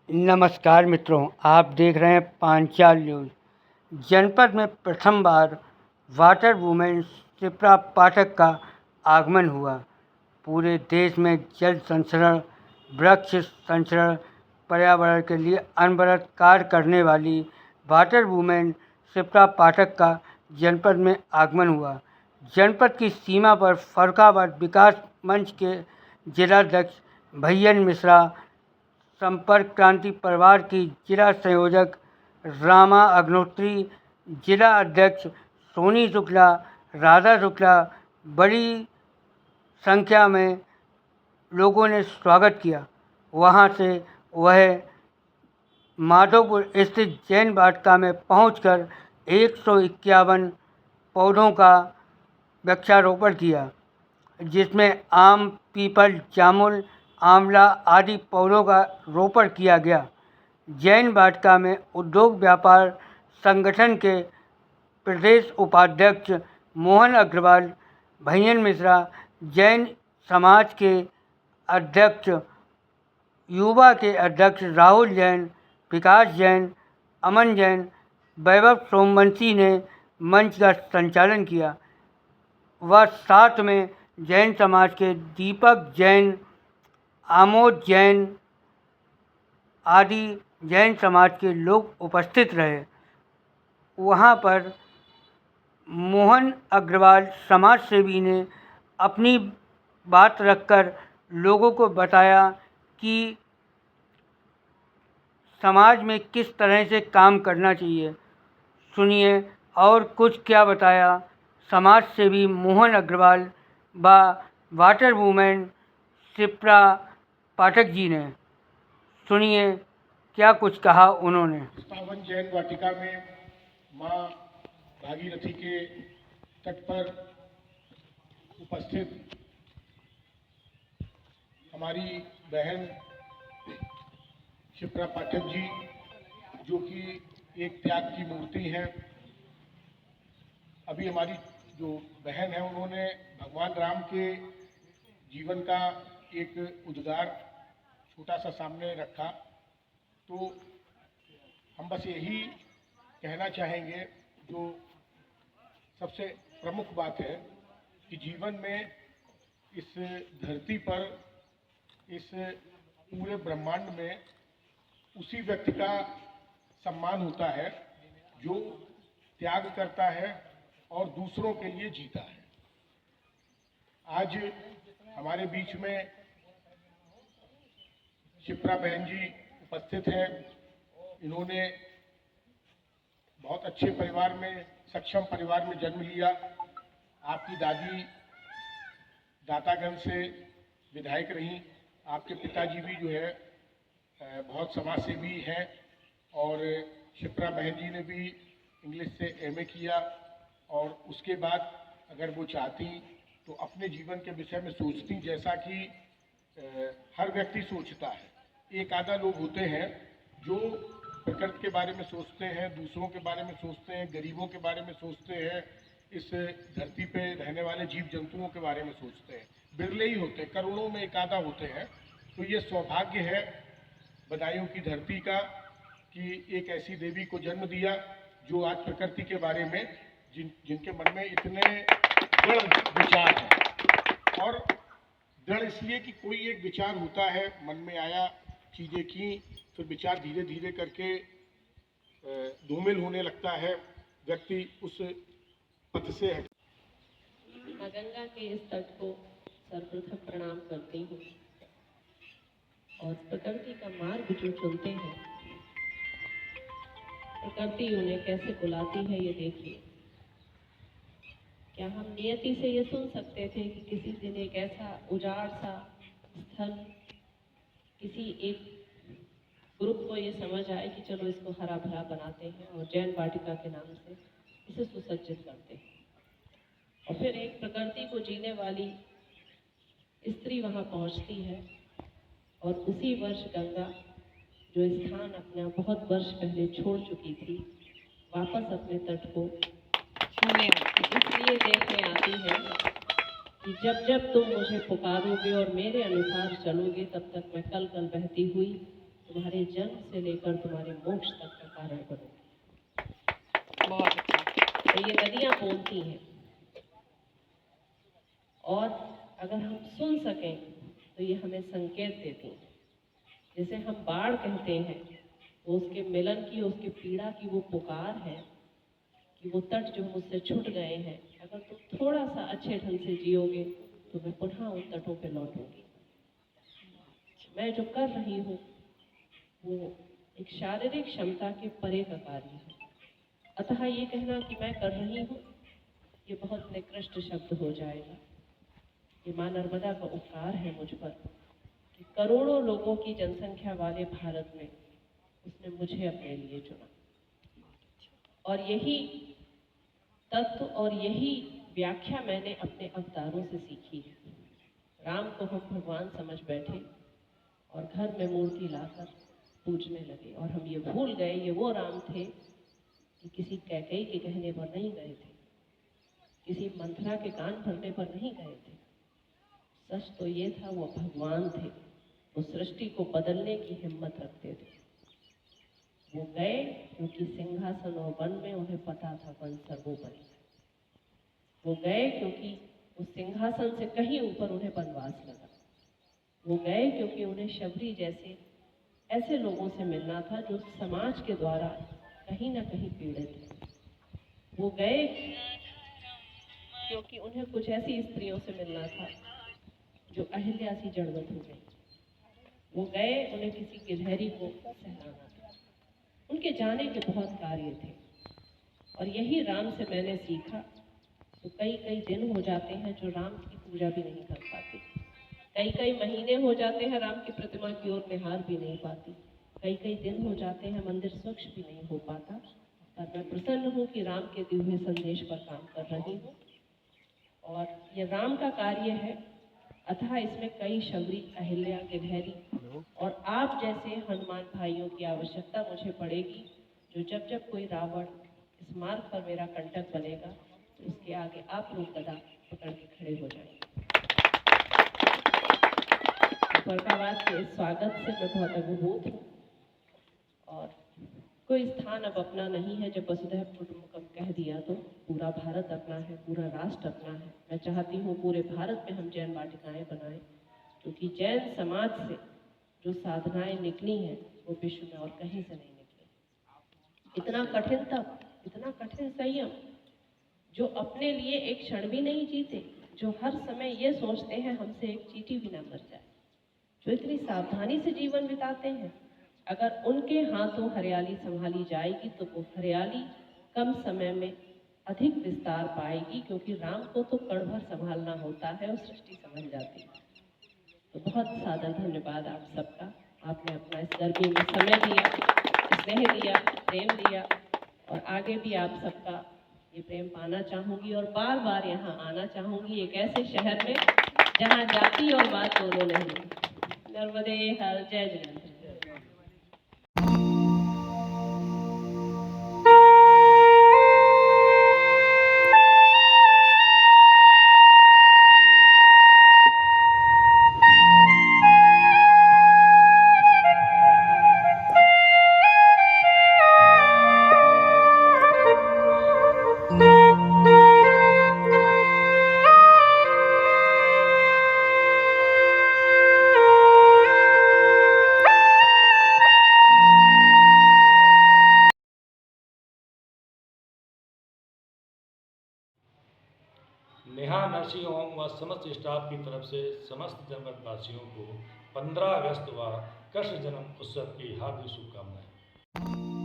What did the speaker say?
नमस्कार मित्रों, आप देख रहे हैं पांचाल न्यूज़। जनपद में प्रथम बार वाटर वुमेन शिप्रा पाठक का आगमन हुआ। पूरे देश में जल संरक्षण, वृक्ष संरक्षण, पर्यावरण के लिए अनवरत कार्य करने वाली वाटर वुमेन शिप्रा पाठक का जनपद में आगमन हुआ। जनपद की सीमा पर फर्रुखाबाद विकास मंच के जिलाध्यक्ष भैयन मिश्रा, संपर्क क्रांति परिवार की जिला संयोजक रामा अग्निहोत्री, जिला अध्यक्ष सोनी शुक्ला, राधा शुक्ला, बड़ी संख्या में लोगों ने स्वागत किया। वहां से वह माधोपुर स्थित जैन वाटिका में पहुंचकर 151 पौधों का वृक्षारोपण किया, जिसमें आम, पीपल, जामुन, आंवला आदि पौधों का रोपण किया गया। जैन वाटिका में उद्योग व्यापार संगठन के प्रदेश उपाध्यक्ष मोहन अग्रवाल, भैयन मिश्रा, जैन समाज के अध्यक्ष, युवा के अध्यक्ष राहुल जैन, विकास जैन, अमन जैन, वैभव सोमवंशी ने मंच का संचालन किया व साथ में जैन समाज के दीपक जैन, आमोद जैन आदि जैन समाज के लोग उपस्थित रहे। वहाँ पर मोहन अग्रवाल समाज सेवी ने अपनी बात रखकर लोगों को बताया कि समाज में किस तरह से काम करना चाहिए। सुनिए और कुछ क्या बताया समाज सेवी मोहन अग्रवाल व वाटर वुमेन शिप्रा पाठक जी ने। सुनिए क्या कुछ कहा उन्होंने। पावन जैन वाटिका में माँ भागीरथी के तट पर उपस्थित हमारी बहन शिप्रा पाठक जी, जो कि एक त्याग की मूर्ति हैं। अभी हमारी जो बहन है उन्होंने भगवान राम के जीवन का एक उद्गार छोटा सा सामने रखा। तो हम बस यही कहना चाहेंगे, जो सबसे प्रमुख बात है कि जीवन में इस धरती पर, इस पूरे ब्रह्मांड में उसी व्यक्ति का सम्मान होता है जो त्याग करता है और दूसरों के लिए जीता है। आज हमारे बीच में शिप्रा बहन जी उपस्थित हैं। इन्होंने बहुत अच्छे परिवार में, सक्षम परिवार में जन्म लिया। आपकी दादी दातागंज से विधायक रहीं। आपके पिताजी भी जो है बहुत समाज सेवी हैं। और शिप्रा बहन जी ने भी इंग्लिश से एमए किया और उसके बाद अगर वो चाहती तो अपने जीवन के विषय में सोचती, जैसा कि हर व्यक्ति सोचता है। एक आधा लोग होते हैं जो प्रकृति के बारे में सोचते हैं, दूसरों के बारे में सोचते हैं, गरीबों के बारे में सोचते हैं, इस धरती पे रहने वाले जीव जंतुओं के बारे में सोचते हैं। बिरले ही होते हैं, करोड़ों में एक आधा होते हैं। तो ये सौभाग्य है बदायूं की धरती का कि एक ऐसी देवी को जन्म दिया जो आज प्रकृति के बारे में जिनके मन में इतने दृढ़ विचार हैं। और दृढ़ इसलिए कि कोई एक विचार होता है, मन में आया, चीज़ें की, फिर विचार धीरे धीरे करके धूमिल होने लगता है, व्यक्ति उस पथ से हट। माँ गंगा के इस तट को सर्वप्रथम प्रणाम करती हूँ और प्रकृति का मार्ग जो चलते हैं, प्रकृति उन्हें कैसे बुलाती है ये देखिए। क्या हम नियति से ये सुन सकते थे कि किसी दिन एक ऐसा उजाड़ सा स्थल, किसी एक ग्रुप को ये समझ आए कि चलो इसको हरा भरा बनाते हैं और जैन वाटिका के नाम से इसे सुसज्जित करते हैं। और फिर एक प्रकृति को जीने वाली स्त्री वहाँ पहुँचती है और उसी वर्ष गंगा, जो स्थान अपना बहुत वर्ष पहले छोड़ चुकी थी, वापस अपने तट को इसलिए देखने आती है कि जब जब तुम मुझे पुकारोगे और मेरे अनुसार चलोगे, तब तक मैं कल कल बहती हुई तुम्हारे जन्म से लेकर तुम्हारे मोक्ष तक का कारण बनूंगी। बहुत अच्छा। तो ये नदियां बोलती हैं, और अगर हम सुन सकें तो ये हमें संकेत देती हैं। जैसे हम बाढ़ कहते हैं, वो उसके मिलन की, उसकी पीड़ा की वो पुकार है कि वो तट जो मुझसे छूट गए हैं, अगर तुम थोड़ा सा अच्छे ढंग से जियोगे तो मैं पुनः उन तटों पे लौटूंगी। मैं जो कर रही हूँ वो एक शारीरिक क्षमता के परे का कार्य है। अतः ये कहना कि मैं कर रही हूँ, ये बहुत निकृष्ट शब्द हो जाएगा। ये माँ नर्मदा का उपकार है मुझ पर कि करोड़ों लोगों की जनसंख्या वाले भारत में उसने मुझे अपने लिए चुना। और यही तत्व और यही व्याख्या मैंने अपने अवतारों से सीखी है। राम को हम भगवान समझ बैठे और घर में मूर्ति लाकर पूजने लगे, और हम ये भूल गए ये वो राम थे कि किसी कैकेयी के कहने पर नहीं गए थे, किसी मंथरा के कान भरने पर नहीं गए थे। सच तो ये था वो भगवान थे, वो सृष्टि को बदलने की हिम्मत रखते थे। वो गए क्योंकि सिंहासन और वन में उन्हें पता था वन सर्वोपरि। वो गए क्योंकि उस सिंहासन से कहीं ऊपर उन्हें वनवास लगा। वो गए क्योंकि उन्हें शबरी जैसे ऐसे लोगों से मिलना था जो समाज के द्वारा कहीं ना कहीं पीड़ित थे। वो गए क्योंकि उन्हें कुछ ऐसी स्त्रियों से मिलना था जो अहिल्या सी जड़वत हो गई। वो गए उन्हें किसी गिलहरी को सहलाना था। उनके जाने के बहुत कार्य थे, और यही राम से मैंने सीखा। तो कई कई दिन हो जाते हैं जो राम की पूजा भी नहीं कर पाते, कई कई महीने हो जाते हैं राम की प्रतिमा की ओर निहार भी नहीं पाती, कई कई दिन हो जाते हैं मंदिर स्वच्छ भी नहीं हो पाता। पर मैं प्रसन्न हूँ कि राम के दिव्य संदेश पर काम कर रही हूँ, और ये राम का कार्य है। अतः इसमें कई शबरी, अहिल्या, गिलहरी और आप जैसे हनुमान भाइयों की आवश्यकता मुझे पड़ेगी, जो जब जब कोई रावण इस मार्ग पर मेरा कंटक बनेगा तो उसके आगे आप लोग गदा पकड़ के खड़े हो जाएंगे। फरकाबाद के इस स्वागत से मैं बहुत अभिभूत हूँ, और कोई स्थान अब अपना नहीं है। जब वसुधैव कुटुंबकम कह दिया तो पूरा भारत अपना है, पूरा राष्ट्र अपना है। मैं चाहती हूँ पूरे भारत में हम जैन वाटिकाएं बनाएं, क्योंकि जैन समाज से जो साधनाएं निकली हैं वो विश्व में और कहीं से नहीं निकली। इतना कठिन तप, इतना कठिन संयम, जो अपने लिए एक क्षण भी नहीं जीते, जो हर समय ये सोचते हैं हमसे एक चींटी भी ना मर जाए, जो इतनी सावधानी से जीवन बिताते हैं, अगर उनके हाथों हरियाली संभाली जाएगी तो वो हरियाली कम समय में अधिक विस्तार पाएगी, क्योंकि राम को तो कण भर संभालना होता है और सृष्टि संभल जाती है। तो बहुत सादर धन्यवाद आप सबका। आपने अपना इस गर्मी में समय दिया, स्नेह दिया, प्रेम दिया, और आगे भी आप सबका ये प्रेम पाना चाहूँगी और बार बार यहाँ आना चाहूँगी, एक ऐसे शहर में जहाँ जाति और बात दोनों नहीं। नर्मदे हर, जय जिनेंद्र। नेहा नर्सिंग होम व समस्त स्टाफ की तरफ से समस्त जनपद वासियों को 15 अगस्त व कृष्ण जन्म उत्सव की हार्दिक शुभकामनाएं।